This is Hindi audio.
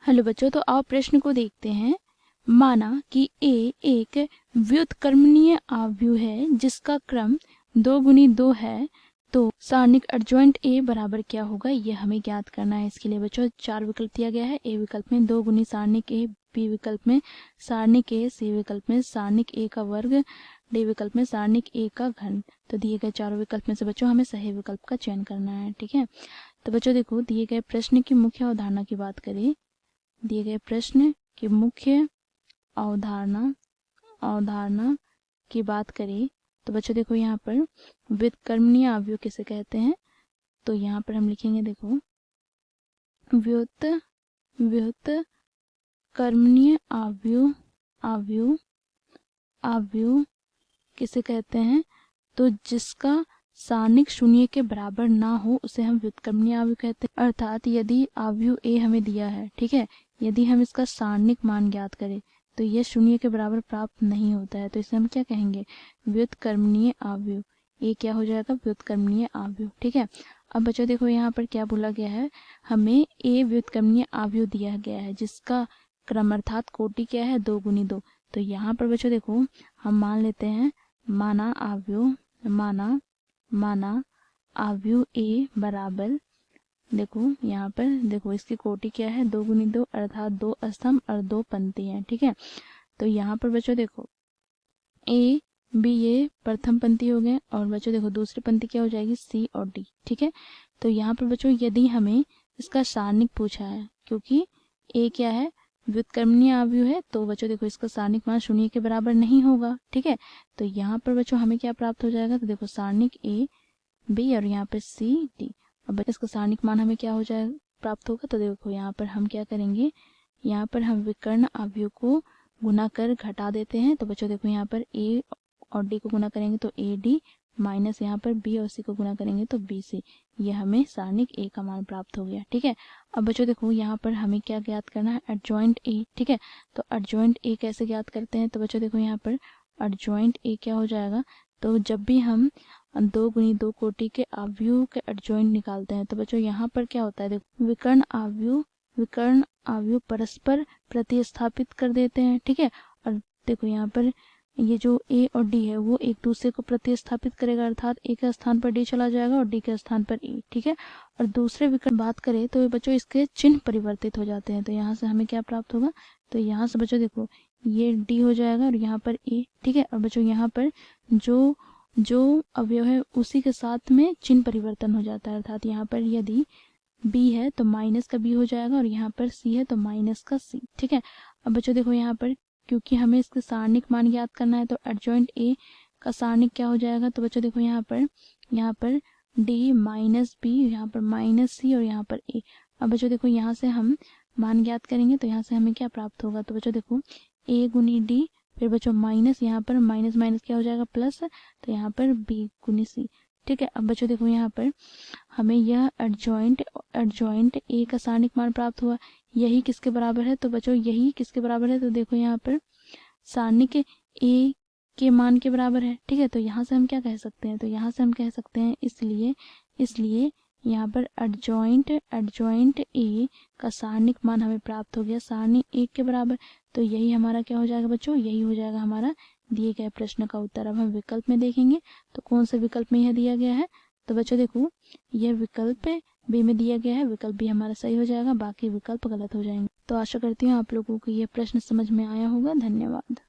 हेलो बच्चों, तो आओ प्रश्न को देखते हैं। माना कि ए एक व्युत्क्रमणीय आव्यूह है जिसका क्रम 2 गुनी 2 है, तो सारणिक एडजॉइंट ए बराबर क्या होगा, ये हमें ज्ञात करना है। इसके लिए बच्चों 4 विकल्प दिया गया है। ए विकल्प में 2 गुनी सारणिक ए, बी विकल्प में सारणिक ए, सी विकल्प में सारणिक ए का वर्ग, डी विकल्प में सारणिक ए का घन। तो दिए गए चारों विकल्प में से बच्चों हमें सही विकल्प का चयन करना है। ठीक है, तो बच्चों देखो, दिए गए प्रश्न की मुख्य अवधारणा की बात करें, दिए गए प्रश्न की मुख्य अवधारणा की बात करें तो बच्चों देखो, यहाँ पर व्युत्क्रमणीय आव्यूह किसे कहते हैं। तो यहाँ पर हम लिखेंगे, देखो व्युत्क्रमणीय आव्यूह किसे कहते हैं। तो जिसका सारणिक शून्य के बराबर ना हो उसे हम व्युत्क्रमणीय आव्यूह कहते हैं। अर्थात यदि आव्यूह ए हमें दिया है, ठीक है, यदि हम इसका सारणिक मान ज्ञात करें तो यह शून्य के बराबर प्राप्त नहीं होता है, तो इसे हम क्या कहेंगे, व्युत्क्रमणीय आव्यूह। ए क्या हो जाएगा, व्युत्क्रमणीय आव्यूह। ठीक है, अब बच्चों देखो यहाँ पर क्या बोला गया है, हमें ए व्युत्क्रमणीय आव्यूह दिया गया है जिसका क्रम अर्थात कोटि क्या है, 2 गुनी 2। तो यहाँ पर बच्चों देखो, हम मान लेते हैं, माना आव्यूह ए बराबर, देखो यहाँ पर देखो इसकी कोटि क्या है, 2 गुनी 2 अर्थात 2 स्तंभ और 2 पंक्ति हैं। ठीक है, तो यहाँ पर बच्चों देखो ए बी ये प्रथम पंक्ति हो गए, और बच्चों देखो दूसरी पंक्ति क्या हो जाएगी, सी और डी। ठीक है, तो यहाँ पर बच्चों यदि हमें इसका सारणिक पूछा है, क्योंकि ए क्या है, व्युत्क्रमणीय आव्यूह है, तो बच्चों देखो इसका सारणिक मान शून्य के बराबर नहीं होगा। ठीक है, तो यहाँ पर बच्चों हमें क्या प्राप्त हो जाएगा, तो देखो सारणिक ए बी और यहाँ पर सी डी। अब इसका सारणिक मान हमें क्या हो जाए प्राप्त होगा, तो देखो यहाँ पर हम क्या करेंगे, यहाँ पर हम विकर्ण आव्यूह को गुना कर घटा देते हैं। तो बच्चों देखो यहाँ पर ए और डी को गुना करेंगे तो ए डी, माइनस यहाँ पर बी और सी को गुना करेंगे तो बी सी, ये हमें सारणिक ए का मान प्राप्त हो गया। ठीक है, अब बच्चों देखो यहाँ पर हमें क्या ज्ञात करना है, एडजॉइंट ए। ठीक है, तो एडजॉइंट ए कैसे ज्ञात करते हैं, तो बच्चों देखो यहाँ पर एडजॉइंट ए क्या हो जाएगा, तो जब भी हम 2 गुनी 2 कोटि के आव्यूह के एडजॉइंट निकालते हैं तो बच्चों यहाँ पर क्या होता है, देखो विकर्ण आव्यूह परस्पर प्रतिस्थापित कर देते हैं। ठीक है, और देखो यहाँ पर ये जो ए और डी है वो एक दूसरे को प्रतिस्थापित करेगा, अर्थात ए के स्थान पर डी चला जाएगा और डी के स्थान पर ए। ठीक है, और दूसरे विकर्ण बात करें तो बच्चों इसके चिन्ह परिवर्तित हो जाते हैं। तो यहाँ से हमें क्या प्राप्त होगा, तो यहाँ से बच्चों देखो ये डी हो जाएगा और यहाँ पर ए। ठीक है, और बच्चों यहाँ पर जो अवयव है उसी के साथ में चिन्ह परिवर्तन हो जाता है, अर्थात यहाँ पर यदि बी है तो माइनस का बी हो जाएगा और यहाँ पर सी है तो माइनस का सी। ठीक है, अब बच्चों देखो यहाँ पर क्योंकि हमें इसके सारणिक मान ज्ञात करना है तो एडजॉइंट ए का सारणिक क्या हो जाएगा, तो बच्चों देखो यहाँ पर डी माइनस बी, यहाँ पर माइनस सी और यहाँ पर ए। अब बच्चों देखो यहाँ से हम मान ज्ञात करेंगे तो यहाँ से हमें क्या प्राप्त होगा, तो बच्चों देखो ए गुनी डी, फिर बच्चों माइनस, यहाँ पर माइनस माइनस क्या हो जाएगा प्लस, तो यहाँ पर बी गुनी सी। ठीक है, अब बच्चों देखो यहाँ पर हमें यह एडजॉइंट ए का सारणिक मान प्राप्त हुआ, यही किसके बराबर है, तो बच्चों यही किसके बराबर है, तो देखो यहाँ पर सारणिक ए के मान के बराबर है। ठीक है, तो यहाँ से हम क्या कह सकते हैं, तो यहाँ से हम कह सकते हैं इसलिए यहाँ पर एडजॉइंट ए का सारणिक मान हमें प्राप्त हो गया सारणिक 1 के बराबर। तो यही हमारा क्या हो जाएगा बच्चों, यही हो जाएगा हमारा दिए गए प्रश्न का उत्तर। अब हम विकल्प में देखेंगे तो कौन से विकल्प में यह दिया गया है, तो बच्चों देखो यह विकल्प बी में दिया गया है, विकल्प बी हमारा सही हो जाएगा, बाकी विकल्प गलत हो जाएंगे। तो आशा करती हूँ आप लोगों को यह प्रश्न समझ में आया होगा। धन्यवाद।